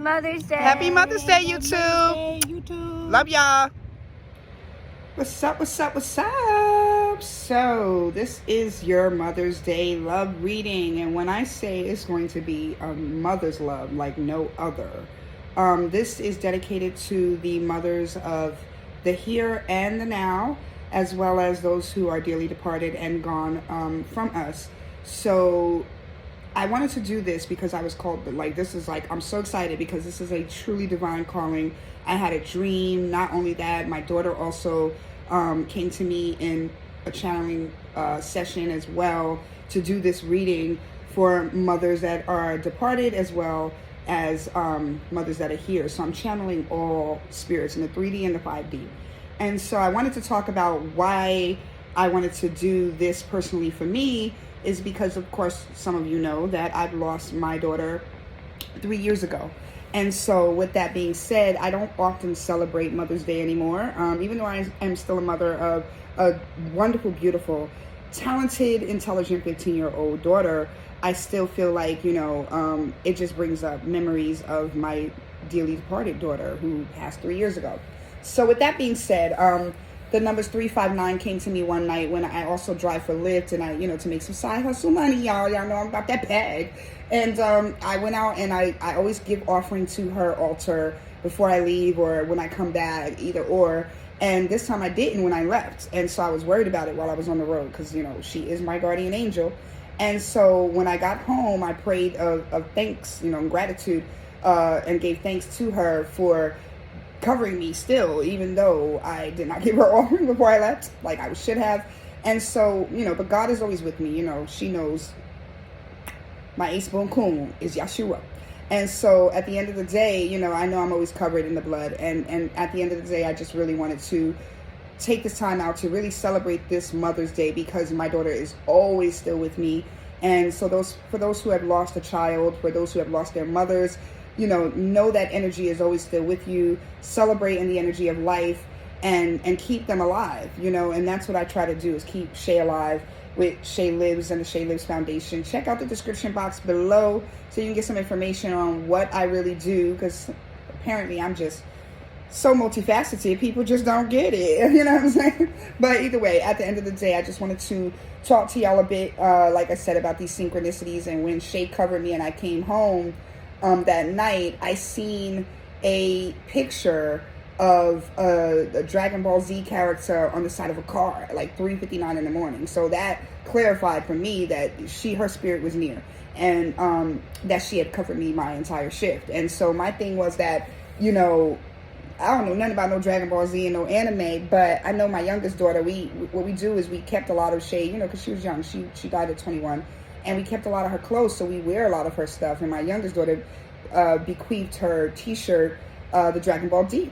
Mother's Day. Happy Mother's Day, Day, YouTube. Love y'all. What's up, what's up, what's up? So, this is your Mother's Day love reading. And when I say it's going to be a mother's love like no other, this is dedicated to the mothers of the here and the now, as well as those who are dearly departed and gone from us. So, I wanted to do this because I was called, but I'm so excited because this is a truly divine calling. I had a dream. Not only that, my daughter also came to me in a channeling session as well to do this reading for mothers that are departed as well as mothers that are here. So I'm channeling all spirits in the 3D and the 5D. And so I wanted to talk about why I wanted to do this personally for me is because, of course, some of you know that I've lost my daughter 3 years ago. And so with that being said, I don't often celebrate Mother's Day anymore. Even though I am still a mother of a wonderful, beautiful, talented, intelligent 15-year-old daughter, I still feel like, it just brings up memories of my dearly departed daughter who passed 3 years ago. So with that being said, the numbers 359 came to me one night when I also drive for Lyft and I, to make some side hustle money, y'all know I'm about that bag. And I went out and I always give offering to her altar before I leave or when I come back, either or. And this time I didn't when I left. And so I was worried about it while I was on the road because, she is my guardian angel. And so when I got home, I prayed of thanks, and gratitude and gave thanks to her for covering me still, even though I did not give her offering before I left, like I should have. And so, but God is always with me. She knows my ace boon kun is Yeshua. And so at the end of the day, I know I'm always covered in the blood. And at the end of the day, I just really wanted to take this time out to really celebrate this Mother's Day because my daughter is always still with me. And so for those who have lost a child, for those who have lost their mothers, know that energy is always still with you. Celebrate in the energy of life and keep them alive, and that's what I try to do is keep Shay alive with Shay Lives and the Shay Lives Foundation. Check out the description box below so you can get some information on what I really do because apparently I'm just so multifaceted. People just don't get it, you know what I'm saying? But either way, at the end of the day, I just wanted to talk to y'all a bit, like I said, about these synchronicities. And when Shay covered me and I came home, that night, I seen a picture of a Dragon Ball Z character on the side of a car at like 3:59 in the morning. So that clarified for me that her spirit was near and that she had covered me my entire shift. And so my thing was that, I don't know nothing about no Dragon Ball Z and no anime, but I know my youngest daughter, what we do is we kept a lot of Shay, because she was young. She died at 21. And we kept a lot of her clothes, so we wear a lot of her stuff. And my youngest daughter bequeathed her T-shirt, the Dragon Ball Z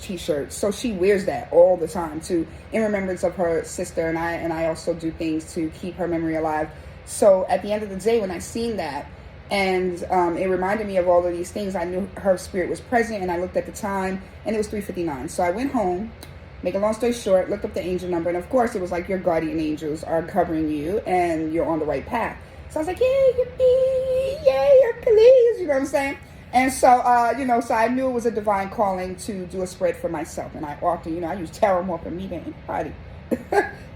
T-shirt. So she wears that all the time in remembrance of her sister. And I also do things to keep her memory alive. So at the end of the day, when I seen that, and it reminded me of all of these things, I knew her spirit was present. And I looked at the time, and it was 3:59. So I went home. Make a long story short, looked up the angel number, and of course it was like your guardian angels are covering you and you're on the right path. So I was like, yay, yippee, yay, Hercules, you know what I'm saying? And so, so I knew it was a divine calling to do a spread for myself. And I often, I use tarot more for me than anybody.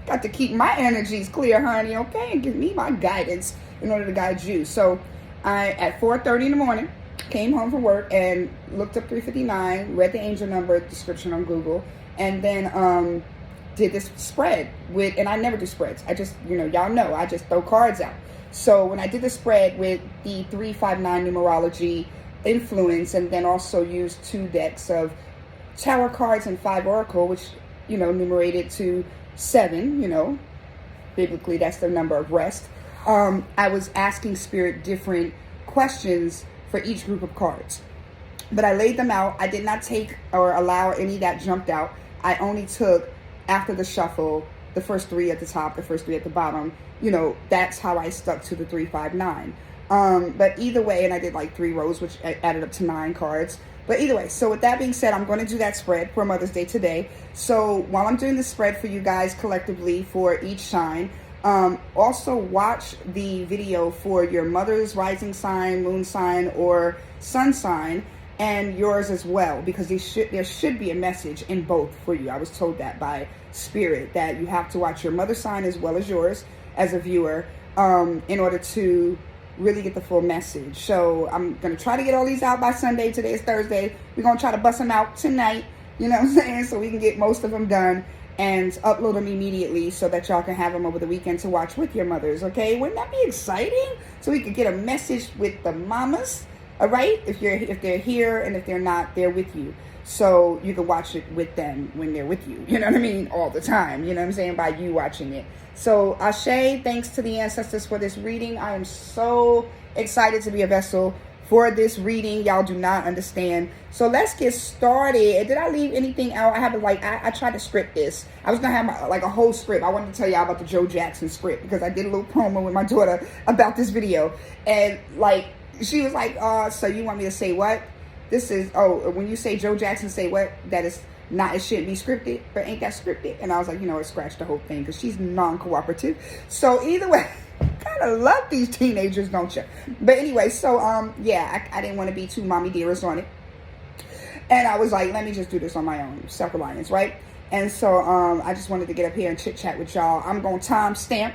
Got to keep my energies clear, honey, okay? And give me my guidance in order to guide you. So I, at 4:30 in the morning, came home from work and looked up 359, read the angel number description on Google, and then did this spread and I never do spreads. I just, y'all know, I just throw cards out. So when I did the spread with the 359 numerology influence and then also used 2 decks of tarot cards and 5 oracle, which, numerated to 7, biblically that's the number of rest. I was asking spirit different questions for each group of cards. But I laid them out. I did not take or allow any that jumped out. I only took, after the shuffle, the first 3 at the top, the first 3 at the bottom. That's how I stuck to the 359. But either way, and I did like 3 rows, which added up to 9 cards. But either way, so with that being said, I'm going to do that spread for Mother's Day today. So while I'm doing the spread for you guys collectively for each sign, also watch the video for your mother's rising sign, moon sign, or sun sign. and yours as well, because there should be a message in both for you. I was told that by Spirit, that you have to watch your mother's sign as well as yours as a viewer in order to really get the full message. So I'm going to try to get all these out by Sunday. Today is Thursday. We're going to try to bust them out tonight, you know what I'm saying, so we can get most of them done and upload them immediately so that y'all can have them over the weekend to watch with your mothers, okay? Wouldn't that be exciting? So we could get a message with the mamas, all right? If they're here, and if they're not, they're with you. So you can watch it with them when they're with you, you know what I mean? All the time, you know what I'm saying? By you watching it. So Ashe, thanks to the ancestors for this reading. I am so excited to be a vessel for this reading. Y'all do not understand. So let's get started. Did I leave anything out? I have I tried to script this. I was gonna have a whole script. I wanted to tell y'all about the Joe Jackson script because I did a little promo with my daughter about this video, and she was like, so you want me to say what? This is, when you say Joe Jackson, say what? That is not, it shouldn't be scripted, but ain't that scripted? And I was like, scratch the whole thing because she's non-cooperative. So either way, kind of love these teenagers, don't you? But anyway, so yeah, I didn't want to be too mommy dearest on it. And I was like, let me just do this on my own, self-reliance, right? And so I just wanted to get up here and chit-chat with y'all. I'm going to timestamp.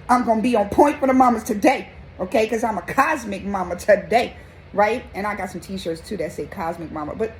I'm going to be on point for the mamas today, okay? Because I'm a cosmic mama today, right? And I got some t-shirts too that say cosmic mama. But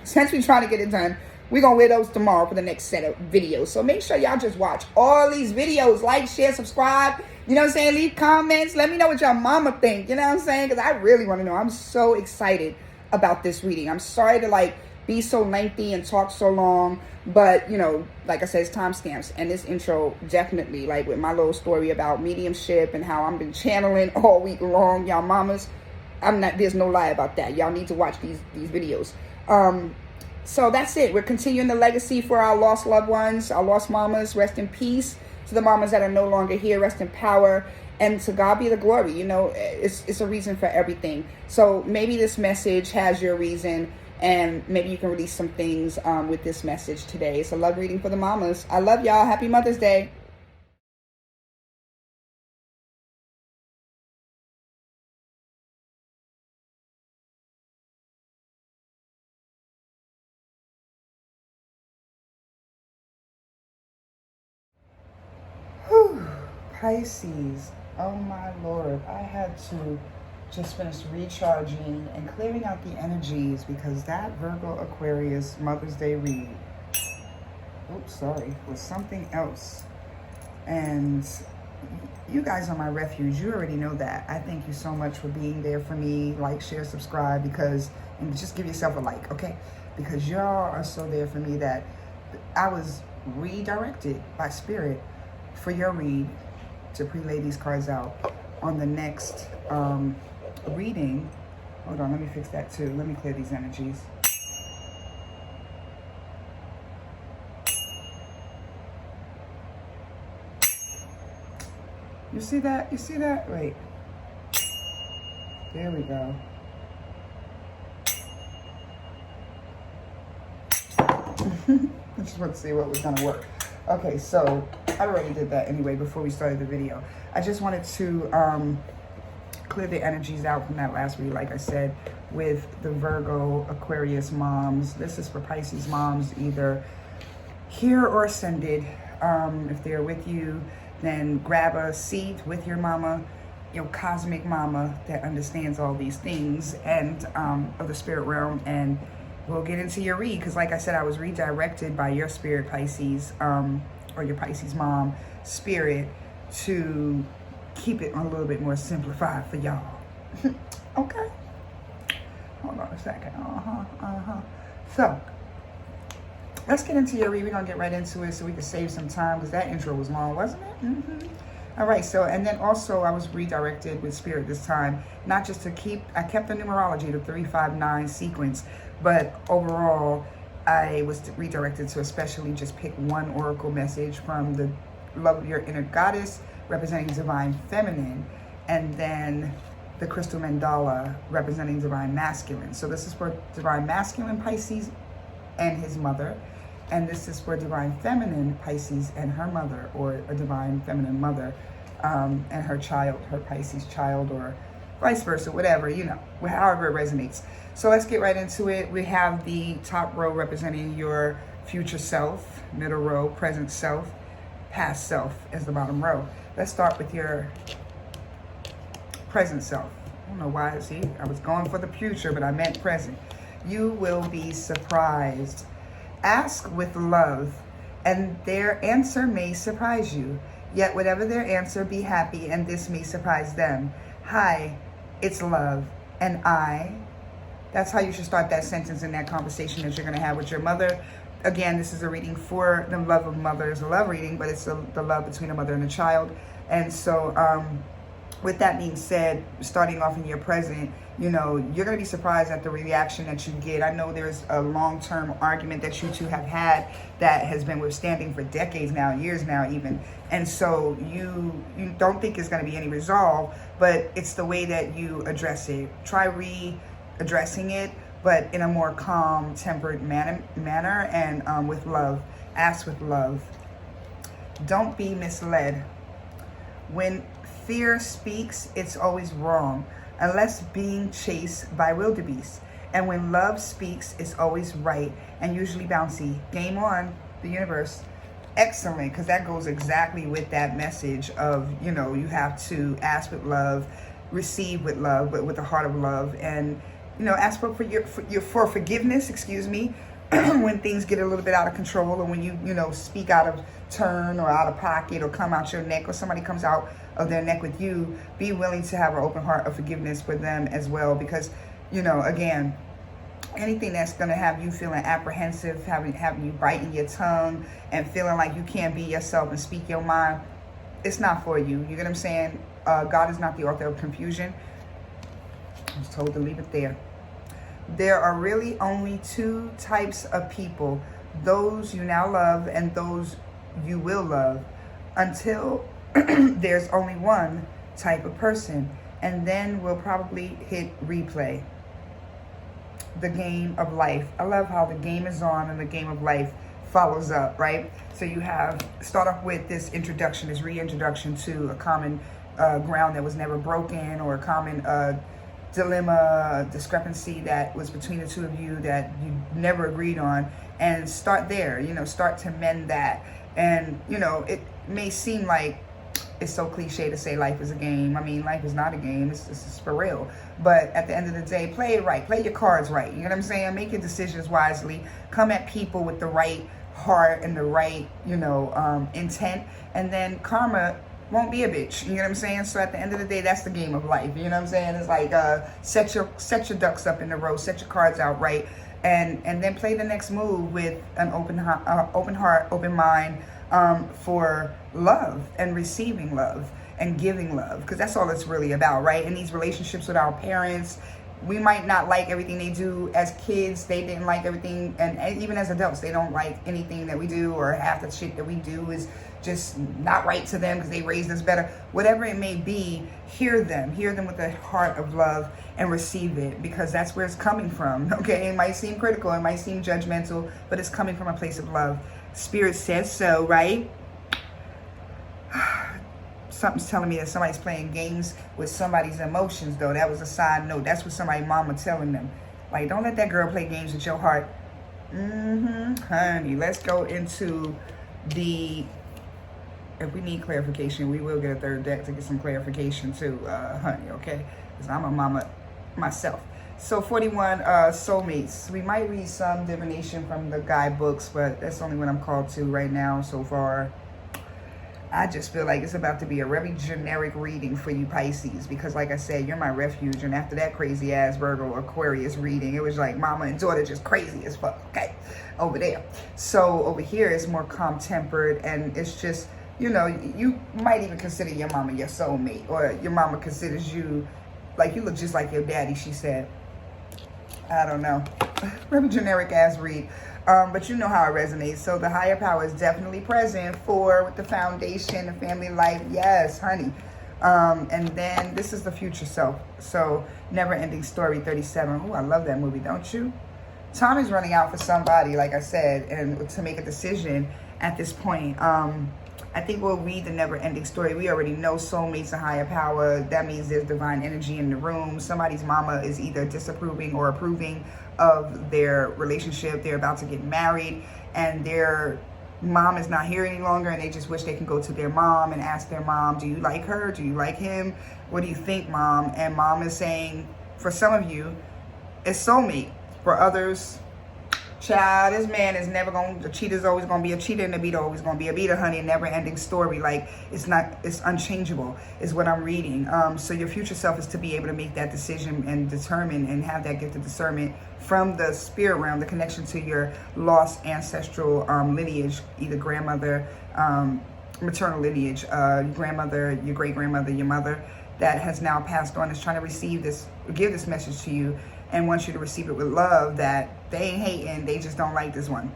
since we're trying to get it done, we're going to wear those tomorrow for the next set of videos. So make sure y'all just watch all these videos. Like, share, subscribe. You know what I'm saying? Leave comments. Let me know what your mama think. You know what I'm saying? Because I really want to know. I'm so excited about this reading. I'm sorry to be so lengthy and talk so long. But, like I said, it's timestamps. And this intro definitely, with my little story about mediumship and how I've been channeling all week long, y'all mamas, there's no lie about that. Y'all need to watch these videos. So that's it. We're continuing the legacy for our lost loved ones, our lost mamas. Rest in peace to the mamas that are no longer here. Rest in power. And to God be the glory. It's a reason for everything. So maybe this message has your reason, and maybe you can release some things with this message today. It's a love reading for the mamas. I love y'all. Happy Mother's Day. Whew. Pisces. Oh my Lord. I had to just finish recharging and clearing out the energies because that Virgo Aquarius Mother's Day read, was something else. And you guys are my refuge. You already know that. I thank you so much for being there for me. Like, share, subscribe, and just give yourself a like, okay? Because y'all are so there for me that I was redirected by Spirit for your read to pre-lay these cards out on the next reading. Hold on, let me fix that too. Let me clear these energies. You see that? You see that? Wait. There we go. I just want to see what was going to work. Okay, so I already did that anyway before we started the video. I just wanted to clear the energies out from that last read, like I said, with the Virgo Aquarius moms. This is for Pisces moms, either here or ascended. If they're with you, then grab a seat with your mama, your cosmic mama that understands all these things and of the spirit realm, and we'll get into your read. Because like I said, I was redirected by your spirit, Pisces, or your Pisces mom spirit, to keep it a little bit more simplified for y'all. Okay, hold on a second. So let's get into your read. We're gonna get right into it so we can save some time, because that intro was long, wasn't it? All right, so, and then also I was redirected with Spirit this time, not just to I kept the numerology, the 359 sequence, but overall I was redirected to especially just pick one oracle message from the Love of Your Inner Goddess, representing Divine Feminine, and then the Crystal Mandala, representing Divine Masculine. So this is for Divine Masculine Pisces and his mother, and this is for Divine Feminine Pisces and her mother, or a Divine Feminine mother and her child, her Pisces child, or vice versa, whatever, however it resonates. So let's get right into it. We have the top row representing your future self, middle row, present self, past self as the bottom row. Let's start with your present self. I don't know why. See, I was going for the future, but I meant present. You will be surprised. Ask with love, and their answer may surprise you. Yet whatever their answer, be happy, and this may surprise them. Hi, it's love, and I. That's how you should start that sentence in that conversation that you're going to have with your mother. Again, this is a reading for the love of mothers, a love reading, but it's the love between a mother and a child. And so with that being said, starting off in your present, you're going to be surprised at the reaction that you get. I know there's a long-term argument that you two have had that has been withstanding for decades now, years now even. And so you don't think it's going to be any resolve, but it's the way that you address it. Try addressing it, but in a more calm, tempered manner and with love. Ask with love. Don't be misled. When fear speaks, it's always wrong, unless being chased by wildebeest. And when love speaks, it's always right and usually bouncy. Game on, the universe. Excellent, because that goes exactly with that message of, you have to ask with love, receive with love, but with the heart of love. And, ask for forgiveness, when things get a little bit out of control, or when you speak out of turn or out of pocket or come out your neck, or somebody comes out of their neck with you. Be willing to have an open heart of forgiveness for them as well, because again, anything that's going to have you feeling apprehensive, having you biting your tongue and feeling like you can't be yourself and speak your mind, it's not for you. You get what I'm saying? God is not the author of confusion. I was told to leave it there. There are really only two types of people: those you now love and those you will love, until there's only one type of person, and then we'll probably hit replay. The game of life. I love how the game is on and the game of life follows up, right? So you start off with this introduction, this reintroduction to a common ground that was never broken, or a common dilemma, discrepancy that was between the two of you that you never agreed on, and start there, start to mend that. And, it may seem like it's so cliche to say life is a game. I mean, life is not a game. It's for real. But at the end of the day, play it right. Play your cards right. You know what I'm saying? Make your decisions wisely. Come at people with the right heart and the right, intent. And then karma won't be a bitch. You know what I'm saying? So at the end of the day, that's the game of life. You know what I'm saying? It's like set your ducks up in a row, set your cards out right, and then play the next move with an open heart, open mind, for love and receiving love and giving love, because that's all it's really about, right? In these relationships with our parents, we might not like everything they do. As kids, they didn't like everything, and even as adults, they don't like anything that we do, or half the shit that we do is just not right to them because they raised us better. Whatever it may be, hear them with a heart of love and receive it, because that's where it's coming from, okay? It might seem critical, it might seem judgmental, but it's coming from a place of love. Spirit says so, right? Something's telling me that somebody's playing games with somebody's emotions, though. That was a side note. That's what somebody's mama telling them. Like, don't let that girl play games with your heart. Honey, let's go into the... If we need clarification, we will get a third deck to get some clarification too, honey, okay? Because I'm a mama myself. So 41 soulmates. We might read some divination from the guidebooks, but that's only what I'm called to right now so far. I just feel like it's about to be a very generic reading for you Pisces, because like I said, you're my refuge. And after that crazy ass Virgo Aquarius reading, it was like mama and daughter just crazy as fuck, okay, over there. So over here it's more calm tempered, and it's just, you might even consider your mama your soulmate, or your mama considers you, like, you look just like your daddy, she said. I don't know. Very generic ass read. But you know how it resonates. So the higher power is definitely present with the foundation, the family life. Yes, honey. And then this is the future self. So Never Ending Story 37. Oh, I love that movie, don't you? Time is running out for somebody, like I said, and to make a decision at this point. I think we'll read the never-ending story. We already know soulmates and higher power. That means there's divine energy in the room. Somebody's mama is either disapproving or approving of their relationship. They're about to get married, and their mom is not here any longer, and they just wish they can go to their mom and ask their mom, do you like her? Do you like him? What do you think, mom? And mom is saying, for some of you, it's soulmate. For others, child, this man is never going to, the cheater's always going to be a cheater, and the beater always going to be a beater, honey. Never ending story. Like, it's unchangeable is what I'm reading. So your future self is to be able to make that decision and determine and have that gift of discernment from the spirit realm, the connection to your lost ancestral lineage, either grandmother, maternal lineage, grandmother, your great grandmother, your mother, that has now passed on, is trying to receive this, give this message to you, and wants you to receive it with love, that they ain't hating, they just don't like this one.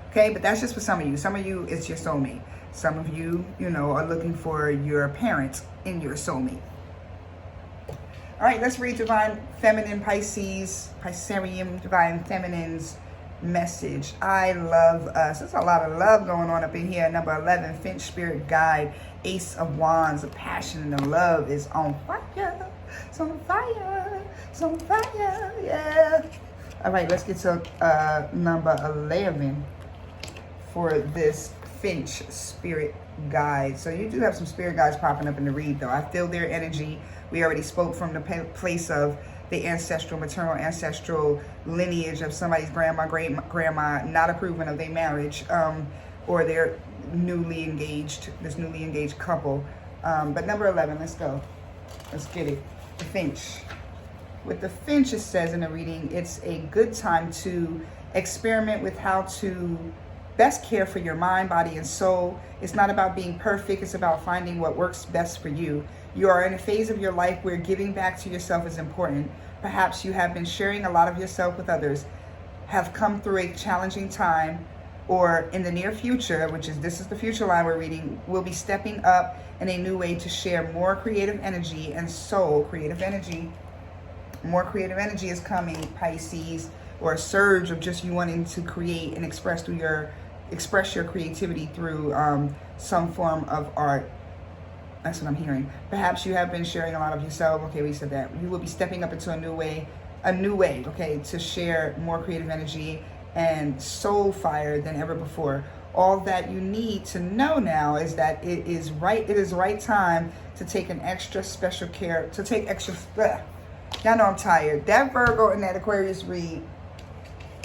Okay, but that's just for some of you. Some of you, it's your soulmate. Some of you, you know, are looking for your parents in your soulmate. All right, let's read Divine Feminine Pisces, Piscerium, Divine Feminine's message. I love us. There's a lot of love going on up in here. Number 11, Finch Spirit Guide, Ace of Wands. The passion and the love is on fire. It's on fire. It's on fire. Yeah. All right, let's get to number 11 for this Finch Spirit Guide. So you do have some spirit guides popping up in the read, though. I feel their energy. We already spoke from the place of the ancestral, maternal, ancestral lineage of somebody's grandma, great grandma, not approving of their marriage, or their newly engaged, this newly engaged couple. But number 11, let's go. Let's get it. The Finch. With the Finch, it says in the reading, it's a good time to experiment with how to best care for your mind, body, and soul. It's not about being perfect. It's about finding what works best for you. You are in a phase of your life where giving back to yourself is important. Perhaps you have been sharing a lot of yourself with others, have come through a challenging time, or in the near future, which is, this is the future line we're reading, will be stepping up in a new way to share more creative energy and soul. Creative energy. More creative energy is coming, Pisces, or a surge of just you wanting to create and express your creativity through some form of art. That's what I'm hearing. Perhaps you have been sharing a lot of yourself. Okay, we said that. You will be stepping up into a new way, okay, to share more creative energy and soul fire than ever before. All that you need to know now is that it is right time to take an extra special care, to take extra, y'all know I'm tired. That Virgo and that Aquarius read,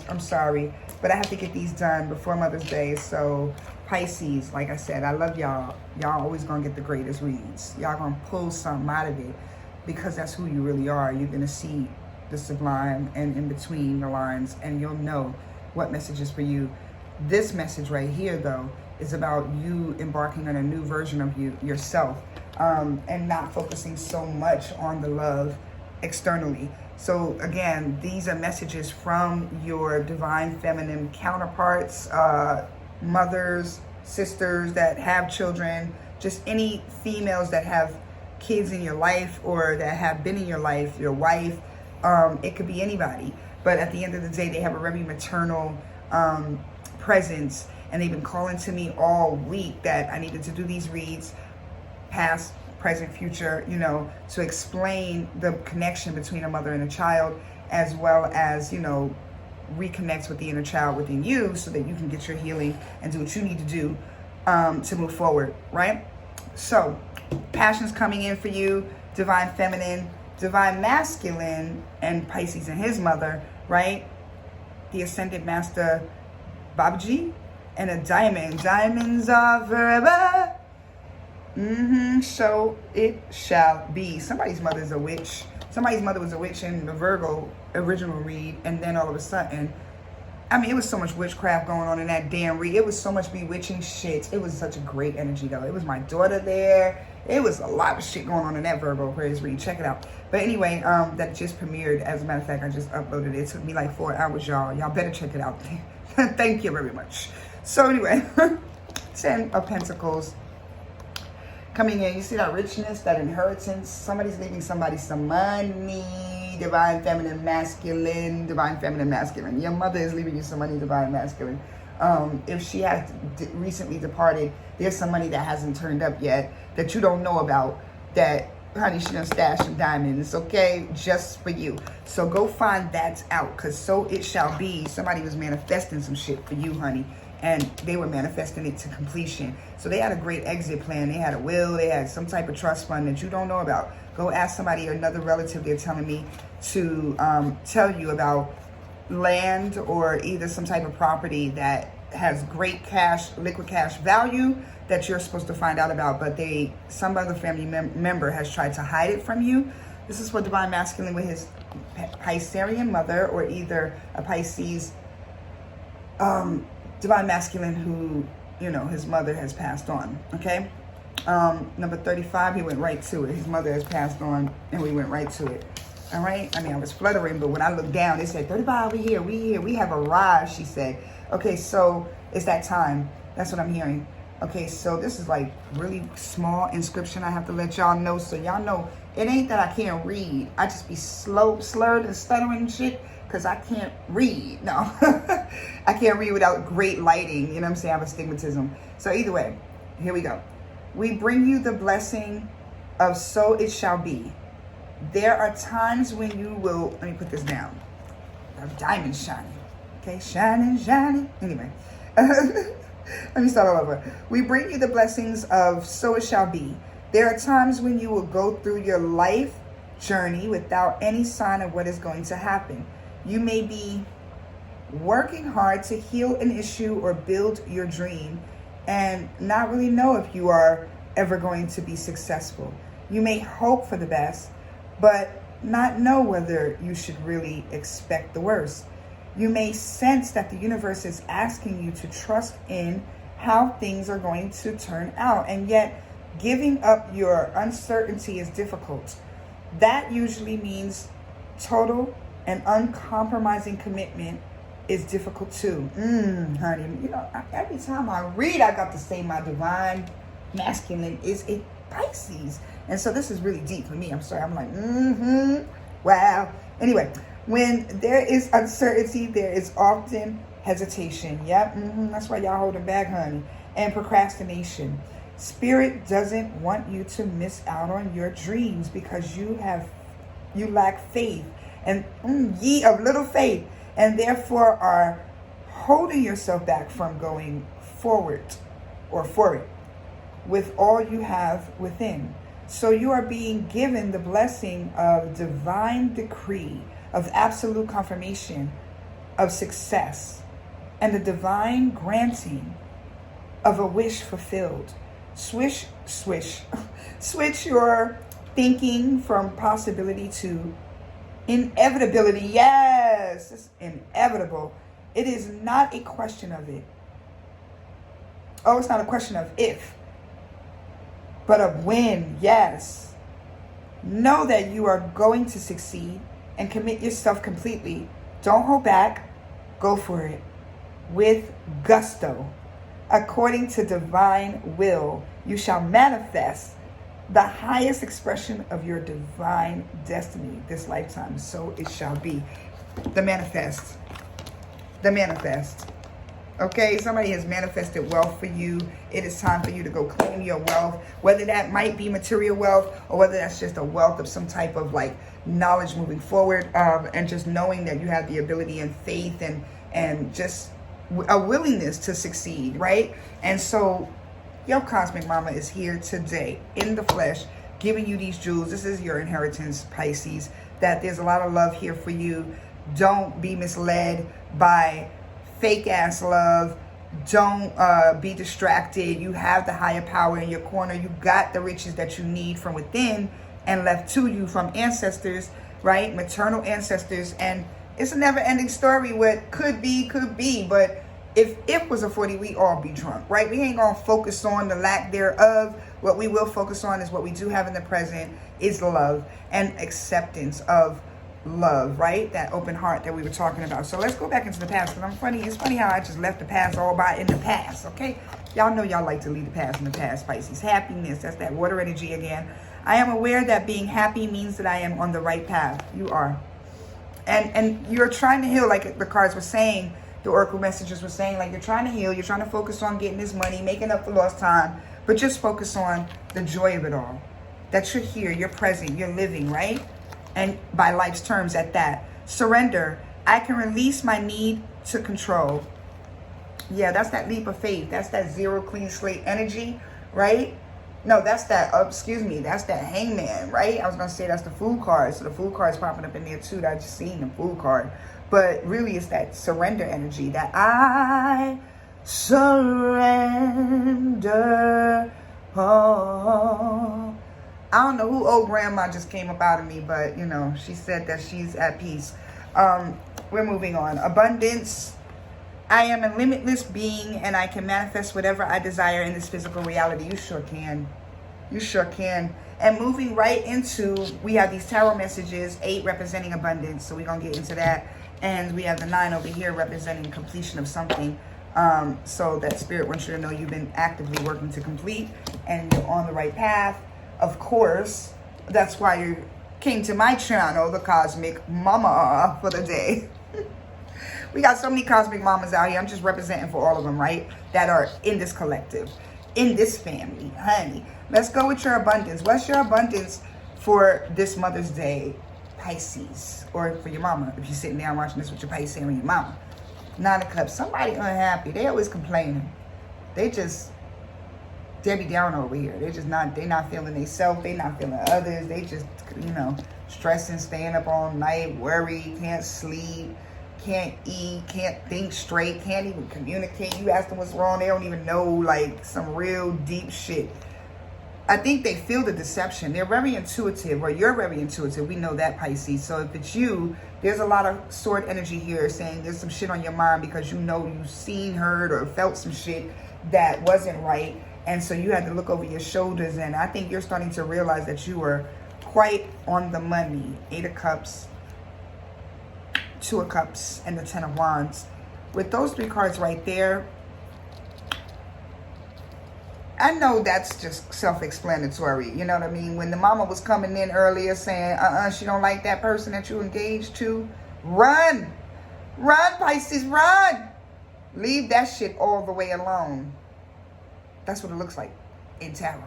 I'm sorry, but I have to get these done before Mother's Day. So Pisces, like I said, I love y'all. Y'all always gonna get the greatest reads. Y'all gonna pull something out of it because that's who you really are. You're gonna see the sublime and in between the lines, and you'll know what message is for you. This message right here, though, is about you embarking on a new version of yourself, and not focusing so much on the love externally. So again, these are messages from your divine feminine counterparts, mothers, sisters that have children, just any females that have kids in your life or that have been in your life, your wife, it could be anybody. But at the end of the day, they have a very maternal presence, and they've been calling to me all week that I needed to do these reads, past, present, future, you know, to explain the connection between a mother and a child, as well as, you know, reconnect with the inner child within you so that you can get your healing and do what you need to do to move forward, right? So passion's coming in for you, divine feminine, divine masculine, and Pisces and his mother, right? The ascended master Babaji, and a diamond. Diamonds are forever. So it shall be. Somebody's mother's a witch. Somebody's mother was a witch in the Virgo original read, and then all of a sudden, I mean, it was so much witchcraft going on in that damn read. It was so much bewitching shit. It was such a great energy, though. It was my daughter there. It was a lot of shit going on in that Virgo Aquarius read. Check it out. But anyway, that just premiered. As a matter of fact, I just uploaded it. It took me like 4 hours, y'all. Y'all better check it out. Thank you very much. So anyway, 10 of Pentacles coming in. You see that richness, that inheritance. Somebody's leaving somebody some money. Divine feminine masculine. Divine feminine masculine. Your mother is leaving you some money. Divine masculine. If she has recently departed, there's some money that hasn't turned up yet that you don't know about, that, honey, she done stashed some diamonds, okay, just for you. So go find that out, because so it shall be. Somebody was manifesting some shit for you, honey, and they were manifesting it to completion. So they had a great exit plan. They had a will. They had some type of trust fund that you don't know about. Go ask somebody, another relative, they're telling me, to tell you about land or either some type of property that has great cash, liquid cash value that you're supposed to find out about, but some other family member has tried to hide it from you. This is for divine masculine with his Piscean mother, or either a Pisces divine masculine who, his mother has passed on, okay? Number 35, he went right to it. His mother has passed on, and we went right to it. All right? I mean, I was fluttering, but when I looked down, it said 35 over here. We here. We have arrived, she said. Okay, so it's that time. That's what I'm hearing. Okay, so this is like really small inscription I have to let y'all know. So y'all know it ain't that I can't read. I just be slurred and stuttering and shit because I can't read. No, I can't read without great lighting. You know what I'm saying? I have astigmatism. So either way, here we go. We bring you the blessing of so it shall be. There are times when you will, let me put this down. A diamond shining. Okay, shining, shining. Anyway, let me start all over. We bring you the blessings of so it shall be. There are times when you will go through your life journey without any sign of what is going to happen. You may be working hard to heal an issue or build your dream and not really know if you are ever going to be successful. You may hope for the best, but not know whether you should really expect the worst. You may sense that the universe is asking you to trust in how things are going to turn out, and yet giving up your uncertainty is difficult. That usually means total and uncompromising commitment is difficult too. Honey, every time I read, I got to say my divine masculine is a Pisces. And so this is really deep for me. I'm sorry. I'm like, wow. Anyway, when there is uncertainty, there is often hesitation. Yep. That's why y'all holding back, honey. And procrastination. Spirit doesn't want you to miss out on your dreams because you lack faith and ye of little faith, and therefore are holding yourself back from going forward with all you have within. So you are being given the blessing of divine decree, of absolute confirmation of success, and the divine granting of a wish fulfilled. Switch your thinking from possibility to inevitability. Yes, it's inevitable. It is not a question of it. Oh, it's not a question of if, but of when. Yes. Know that you are going to succeed and commit yourself completely. Don't hold back. Go for it with gusto. According to divine will, you shall manifest the highest expression of your divine destiny this lifetime. So it shall be. The manifest. Okay, somebody has manifested wealth for you. It is time for you to go claim your wealth, whether that might be material wealth or whether that's just a wealth of some type of like knowledge moving forward, and just knowing that you have the ability and faith and just a willingness to succeed, right? And so your cosmic mama is here today in the flesh, giving you these jewels. This is your inheritance, Pisces, that there's a lot of love here for you. Don't be misled by fake ass love. Don't be distracted. You have the higher power in your corner. You got the riches that you need from within and left to you from ancestors, right? Maternal ancestors. And it's a never ending story. What could be, but if it was a 40, we all be drunk, right? We ain't gonna focus on the lack thereof. What we will focus on is what we do have in the present is love and acceptance of love, right? That open heart that we were talking about. So let's go back into the past, because it's funny how I just left the past all by in the past, okay? Y'all know y'all like to leave the past in the past, Pisces. Happiness, that's that water energy again. I am aware that being happy means that I am on the right path. You are. And you're trying to heal, like the cards were saying, the oracle messages were saying, like, you're trying to heal, you're trying to focus on getting this money, making up for lost time, but just focus on the joy of it all. That you're here, you're present, you're living, right? And by life's terms at that. Surrender. I can release my need to control. Yeah, that's that leap of faith. That's that zero clean slate energy, right? No, that's that, that's that hangman, right? I was going to say that's the Fool card. So the Fool card is popping up in there too. I just seen the Fool card. But really it's that surrender energy, that I surrender all. I don't know who old grandma just came up out of me, but, you know, she said that she's at peace. We're moving on. Abundance. I am a limitless being and I can manifest whatever I desire in this physical reality. You sure can. You sure can. And moving right into, we have these tarot messages, 8 representing abundance. So we're going to get into that. And we have the 9 over here representing completion of something. So that spirit wants you to know you've been actively working to complete and you're on the right path. Of course, that's why you came to my channel, the Cosmic Mama, for the day. We got so many cosmic mamas out here. I'm just representing for all of them, right? That are in this collective, in this family, honey. Let's go with your abundance. What's your abundance for this Mother's Day, Pisces? Or for your mama, if you're sitting down watching this with your Pisces and your mama. 9 of Cups. Somebody unhappy. They always complaining. They just Debbie down over here. They're not feeling themselves. They not feeling others. They just, you know, stressing, staying up all night, worried, can't sleep, can't eat, can't think straight, can't even communicate. You ask them what's wrong, they don't even know, like, some real deep shit. I think they feel the deception. They're very intuitive, or you're very intuitive. We know that, Pisces. So if it's you, there's a lot of sword energy here saying there's some shit on your mind because you know you've seen, heard, or felt some shit that wasn't right. And so you had to look over your shoulders. And I think you're starting to realize that you are quite on the money. 8 of Cups, 2 of Cups, and the 10 of Wands. With those 3 cards right there, I know that's just self-explanatory. You know what I mean? When the mama was coming in earlier saying, she don't like that person that you engaged to, run. Run, Pisces, run. Leave that shit all the way alone. That's what it looks like in tarot.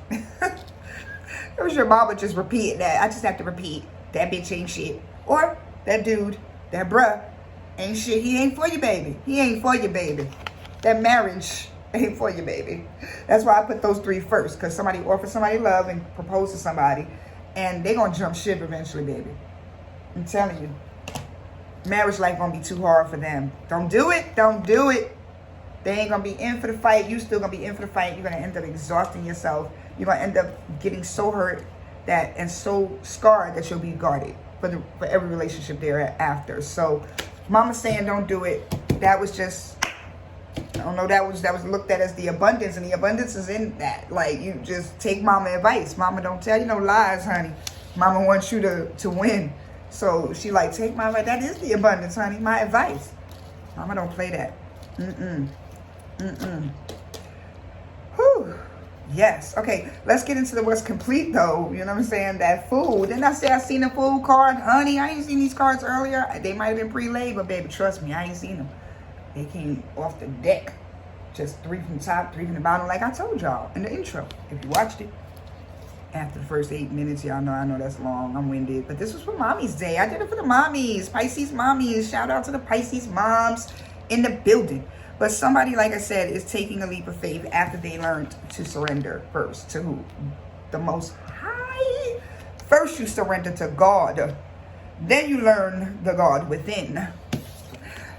It was your mama just repeating that. I just have to repeat. That bitch ain't shit. Or that dude, that bruh, ain't shit. He ain't for you, baby. He ain't for you, baby. That marriage ain't for you, baby. That's why I put those 3 first. Because somebody offers somebody love and propose to somebody. And they going to jump ship eventually, baby. I'm telling you. Marriage life going to be too hard for them. Don't do it. Don't do it. They ain't going to be in for the fight. You still going to be in for the fight. You're going to end up exhausting yourself. You're going to end up getting so hurt that and so scarred that you'll be guarded for every relationship thereafter. So mama's saying don't do it. That was just, I don't know, that was looked at as the abundance, and the abundance is in that. Like, you just take mama advice. Mama don't tell you no lies, honey. Mama wants you to win. So she like, take my advice. That is the abundance, honey. My advice. Mama don't play that. Whew. Yes. Okay, let's get into the what's complete though. You know what I'm saying? That Fool. Didn't I say I seen a Fool card? Honey, I ain't seen these cards earlier. They might have been pre-laid, but baby, trust me, I ain't seen them. They came off the deck. Just 3 from the top, 3 from the bottom, like I told y'all in the intro. If you watched it after the first 8 minutes, y'all know, I know that's long, I'm winded. But this was for Mommy's Day. I did it for the mommies, Pisces mommies. Shout out to the Pisces moms in the building. But somebody, like I said, is taking a leap of faith after they learned to surrender first. To who? The Most High. First you surrender to God. Then you learn the God within.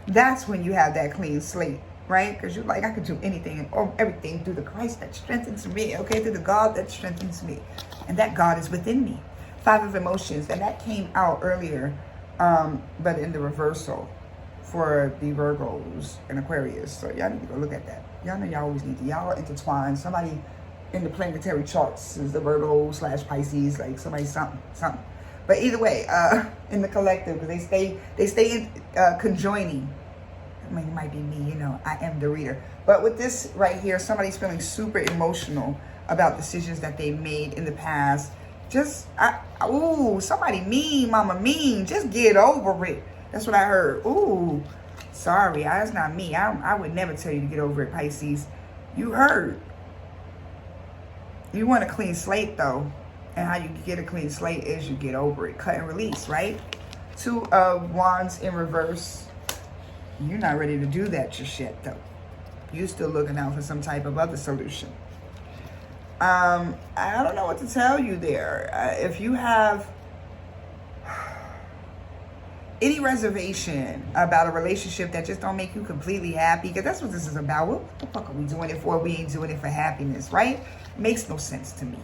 That's when you have that clean slate, right? Because you're like, I can do anything and everything through the Christ that strengthens me, okay? Through the God that strengthens me. And that God is within me. 5 of Emotions. And that came out earlier, but in the reversal for the Virgos and Aquarius. So y'all need to go look at that. Y'all know y'all always need to. Y'all are intertwined. Somebody in the planetary charts is the Virgo / Pisces, like somebody something. But either way, in the collective, because they stay in conjoining. I mean, it might be me, you know, I am the reader. But with this right here, somebody's feeling super emotional about decisions that they made in the past. Just, somebody mean, mama mean. Just get over it. That's what I heard. Ooh, Sorry, that's not me. I would never tell you to get over it, Pisces. You heard. You want a clean slate, though. And how you get a clean slate is you get over it. Cut and release, right? 2 of Wands in reverse. You're not ready to do that just yet, though. You're still looking out for some type of other solution. I don't know what to tell you there. If you have any reservation about a relationship that just don't make you completely happy, because that's what this is about. What the fuck are we doing it for? We ain't doing it for happiness, right? Makes no sense to me.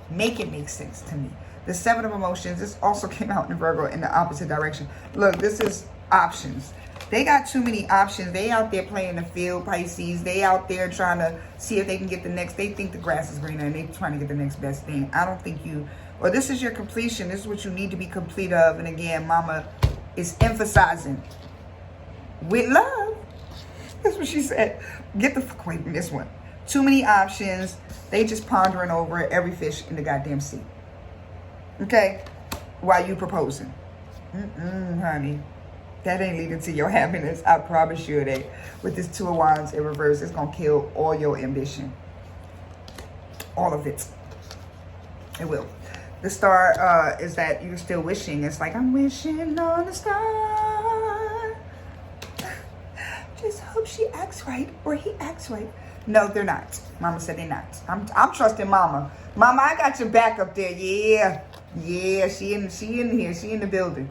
Make it make sense to me. The 7 of emotions, this also came out in Virgo in the opposite direction. Look, this is options. They got too many options. They out there playing the field, Pisces. They out there trying to see if they can get the next. They think the grass is greener and they trying to get the next best thing. I don't think you, or this is your completion. This is what you need to be complete of. And again, Mama is emphasizing with love. That's what she said. Get the fuck away from this one. Too many options. They just pondering over every fish in the goddamn sea. Okay? While you proposing. Honey. That ain't leading to your happiness. I promise you it ain't. With this 2 of Wands in reverse, it's going to kill all your ambition. All of it. It will. The star is that you're still wishing. It's like, I'm wishing on a star. Just hope she acts right or he acts right. No, they're not. Mama said they're not. I'm trusting Mama. Mama, I got your back up there. Yeah. Yeah, she in here. She in the building.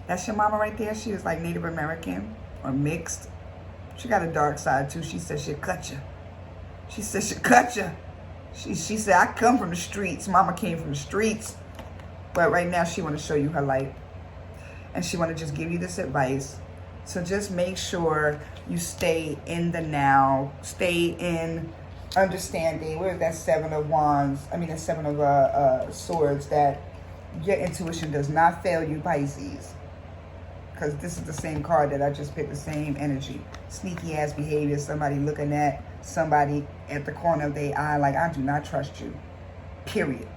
That's your mama right there. She was like Native American or mixed. She got a dark side too. She said she'll cut you. She said she'll cut you. She said, I come from the streets. Mama came from the streets. But right now she want to show you her light. And she want to just give you this advice. So just make sure you stay in the now. Stay in understanding. Where's that 7 of Wands? I mean, that 7 of Swords. That your intuition does not fail you, Pisces. Because this is the same card that I just picked, the same energy. Sneaky ass behavior, somebody looking at somebody at the corner of their eye like, I do not trust you. Period.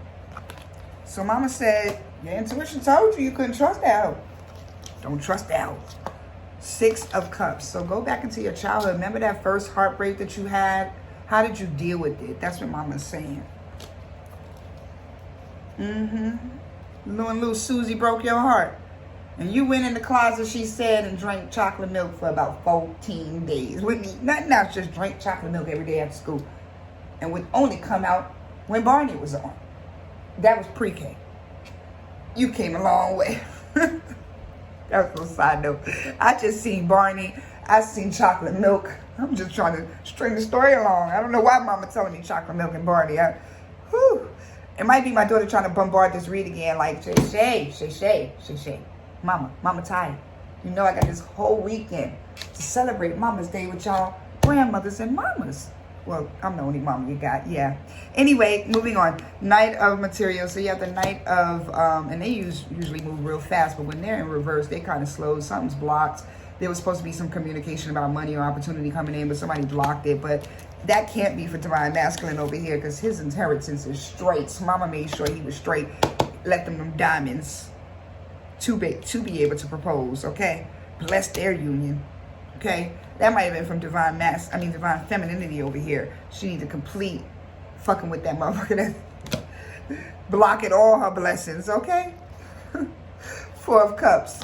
So Mama said, your intuition told you couldn't trust that hoe. Don't trust that hoe. 6 of Cups. So go back into your childhood. Remember that first heartbreak that you had? How did you deal with it? That's what Mama's saying. Little Susie broke your heart. And you went in the closet, she said, and drank chocolate milk for about 14 days. Wouldn't eat nothing else, just drank chocolate milk every day after school. And would only come out when Barney was on. That was pre-K. You came a long way. That was a side note. I just seen Barney. I seen chocolate milk. I'm just trying to string the story along. I don't know why Mama telling me chocolate milk and Barney. It might be my daughter trying to bombard this read again, like, Shay. Mama tired. You know I got this whole weekend to celebrate Mama's Day with y'all grandmothers and mamas. Well, I'm the only mama you got, yeah. Anyway, moving on. Knight of Material. So you have the Knight of, and they usually move real fast, but when they're in reverse, they kind of slow. Something's blocked. There was supposed to be some communication about money or opportunity coming in, but somebody blocked it. But that can't be for Divine Masculine over here because his inheritance is straight. So Mama made sure he was straight. Let them diamonds to be able to propose, okay? Bless their union, okay? That might have been from Divine Femininity over here. She needs to complete fucking with that motherfucker that blocking all her blessings, okay? 4 of Cups.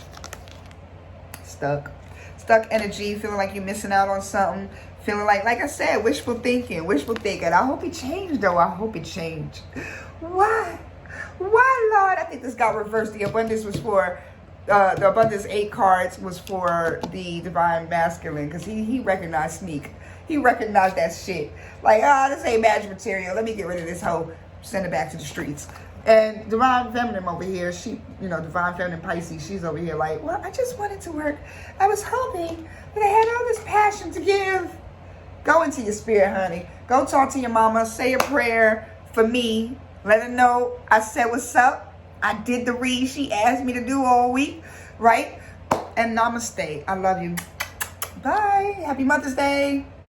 Stuck energy, feeling like you're missing out on something. Feeling like I said, wishful thinking. I hope it changed, though. I hope it changed. Why, Lord? I think this got reversed. The abundance was for, the abundance 8 cards was for the Divine Masculine because he recognized sneak. He recognized that shit. Like, this ain't magic material. Let me get rid of this hoe. Send it back to the streets. And Divine Feminine over here, she, Divine Feminine Pisces, she's over here like, well, I just wanted to work. I was hoping that I had all this passion to give. Go into your spirit, honey. Go talk to your mama. Say a prayer for me. Let her know I said what's up. I did the read she asked me to do all week, right? And namaste. I love you. Bye. Happy Mother's Day.